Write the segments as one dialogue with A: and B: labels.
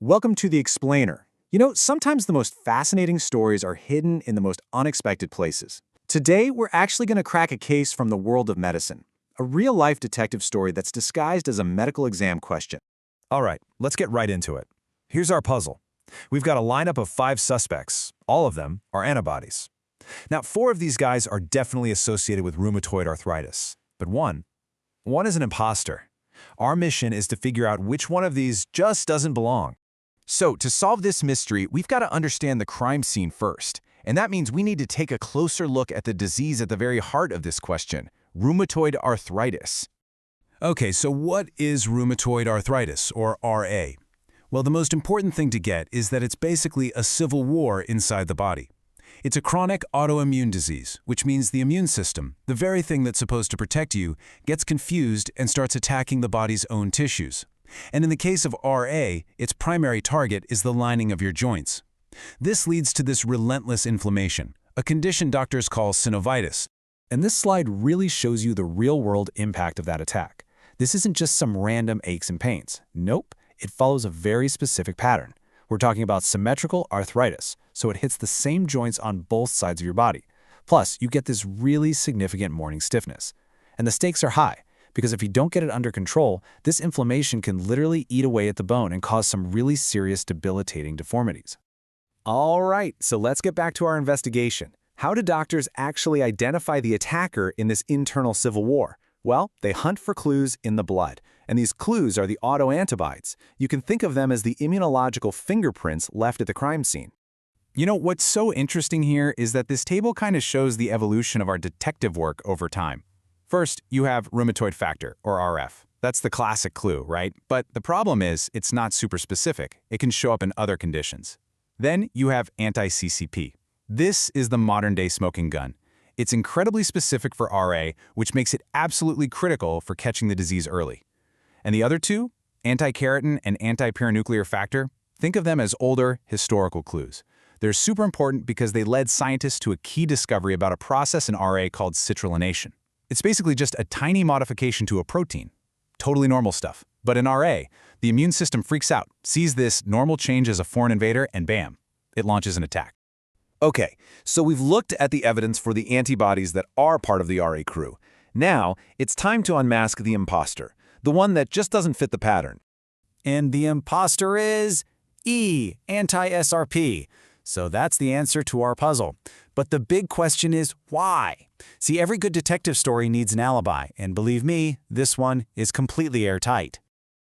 A: Welcome to The Explainer. Sometimes the most fascinating stories are hidden in the most unexpected places. Today, we're actually going to crack a case from the world of medicine, a real-life detective story that's disguised as a medical exam question.
B: All right, let's get right into it. Here's our puzzle. We've got a lineup of 5 suspects. All of them are antibodies. Now, 4 of these guys are definitely associated with rheumatoid arthritis, but one is an imposter. Our mission is to figure out which one of these just doesn't belong. So, to solve this mystery, we've got to understand the crime scene first. And that means we need to take a closer look at the disease at the very heart of this question, rheumatoid arthritis. Okay, so what is rheumatoid arthritis, or RA? Well, the most important thing to get is that it's basically a civil war inside the body. It's a chronic autoimmune disease, which means the immune system, the very thing that's supposed to protect you, gets confused and starts attacking the body's own tissues. And in the case of RA, its primary target is the lining of your joints. This leads to this relentless inflammation, a condition doctors call synovitis.
A: And this slide really shows you the real-world impact of that attack. This isn't just some random aches and pains. Nope, it follows a very specific pattern. We're talking about symmetrical arthritis, so it hits the same joints on both sides of your body. Plus, you get this really significant morning stiffness. And the stakes are high, because if you don't get it under control, this inflammation can literally eat away at the bone and cause some really serious debilitating deformities. All right, so let's get back to our investigation. How do doctors actually identify the attacker in this internal civil war? Well, they hunt for clues in the blood, and these clues are the autoantibodies. You can think of them as the immunological fingerprints left at the crime scene. What's so interesting here is that this table kind of shows the evolution of our detective work over time. First, you have rheumatoid factor, or RF. That's the classic clue, right? But the problem is, it's not super specific. It can show up in other conditions. Then you have anti-CCP. This is the modern-day smoking gun. It's incredibly specific for RA, which makes it absolutely critical for catching the disease early. And the other two, anti-keratin and anti-paranuclear factor, think of them as older, historical clues. They're super important because they led scientists to a key discovery about a process in RA called citrullination. It's basically just a tiny modification to a protein. Totally normal stuff. But in RA, the immune system freaks out, sees this normal change as a foreign invader, and bam, it launches an attack. Okay, so we've looked at the evidence for the antibodies that are part of the RA crew. Now, it's time to unmask the imposter, the one that just doesn't fit the pattern. And the imposter is E, anti-SRP. So that's the answer to our puzzle. But the big question is why? See, every good detective story needs an alibi, and believe me, this one is completely airtight.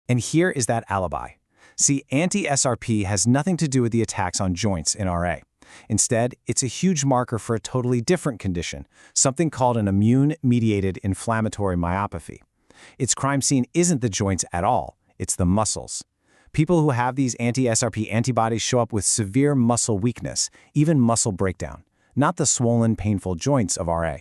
A: And here is that alibi. See, anti-SRP has nothing to do with the attacks on joints in RA. Instead, it's a huge marker for a totally different condition, something called an immune-mediated inflammatory myopathy. Its crime scene isn't the joints at all, it's the muscles. People who have these anti-SRP antibodies show up with severe muscle weakness, even muscle breakdown, not the swollen, painful joints of RA.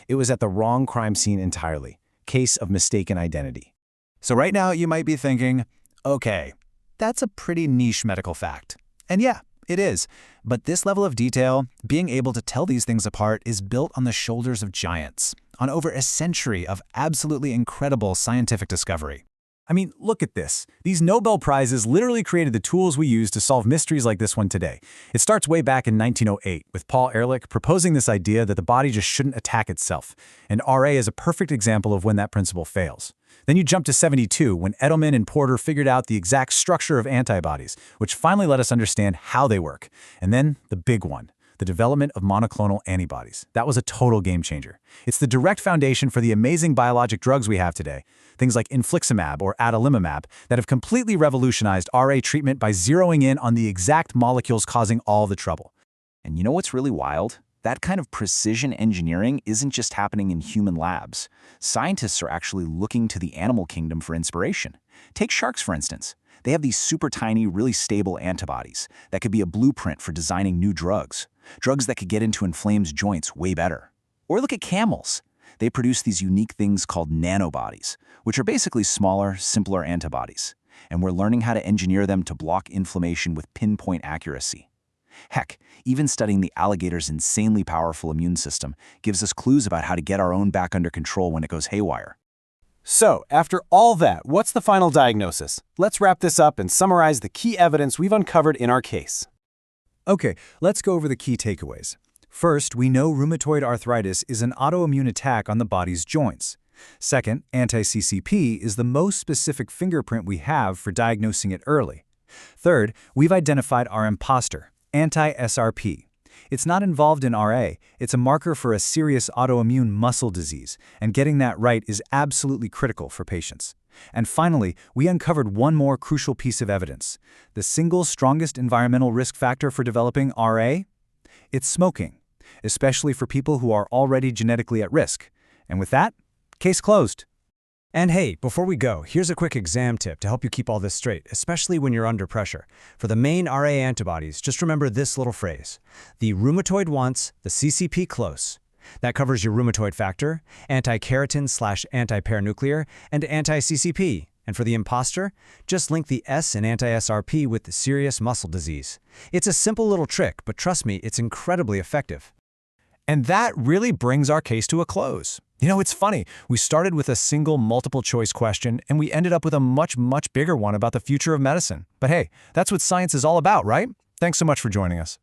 A: It was at the wrong crime scene entirely. Case of mistaken identity. So right now you might be thinking, okay, that's a pretty niche medical fact. And yeah, it is. But this level of detail, being able to tell these things apart, is built on the shoulders of giants, on over a century of absolutely incredible scientific discovery. I mean, look at this. These Nobel Prizes literally created the tools we use to solve mysteries like this one today. It starts way back in 1908 with Paul Ehrlich proposing this idea that the body just shouldn't attack itself, and RA is a perfect example of when that principle fails. Then you jump to 72 when Edelman and Porter figured out the exact structure of antibodies, which finally let us understand how they work. And then the big one, the development of monoclonal antibodies. That was a total game changer. It's the direct foundation for the amazing biologic drugs we have today, things like infliximab or adalimumab, that have completely revolutionized RA treatment by zeroing in on the exact molecules causing all the trouble.
C: And you know what's really wild? That kind of precision engineering isn't just happening in human labs. Scientists are actually looking to the animal kingdom for inspiration. Take sharks, for instance. They have these super tiny, really stable antibodies that could be a blueprint for designing new drugs. Drugs that could get into inflamed joints way better. Or look at camels. They produce these unique things called nanobodies, which are basically smaller, simpler antibodies. And we're learning how to engineer them to block inflammation with pinpoint accuracy. Heck, even studying the alligator's insanely powerful immune system gives us clues about how to get our own back under control when it goes haywire.
A: So, after all that, what's the final diagnosis? Let's wrap this up and summarize the key evidence we've uncovered in our case.
B: Okay, let's go over the key takeaways. First, we know rheumatoid arthritis is an autoimmune attack on the body's joints. Second, anti-CCP is the most specific fingerprint we have for diagnosing it early. Third, we've identified our imposter, anti-SRP. It's not involved in RA, it's a marker for a serious autoimmune muscle disease, and getting that right is absolutely critical for patients. And finally, we uncovered one more crucial piece of evidence. The single strongest environmental risk factor for developing RA? It's smoking, especially for people who are already genetically at risk. And with that, case closed.
A: And hey, before we go, here's a quick exam tip to help you keep all this straight, especially when you're under pressure. For the main RA antibodies, just remember this little phrase. The rheumatoid wants the CCP close. That covers your rheumatoid factor, anti-keratin/anti-paranuclear, and anti-CCP. And for the imposter, just link the S in anti-SRP with the serious muscle disease. It's a simple little trick, but trust me, it's incredibly effective.
B: And that really brings our case to a close. You know, it's funny. We started with a single multiple-choice question, and we ended up with a much, much bigger one about the future of medicine. But hey, that's what science is all about, right? Thanks so much for joining us.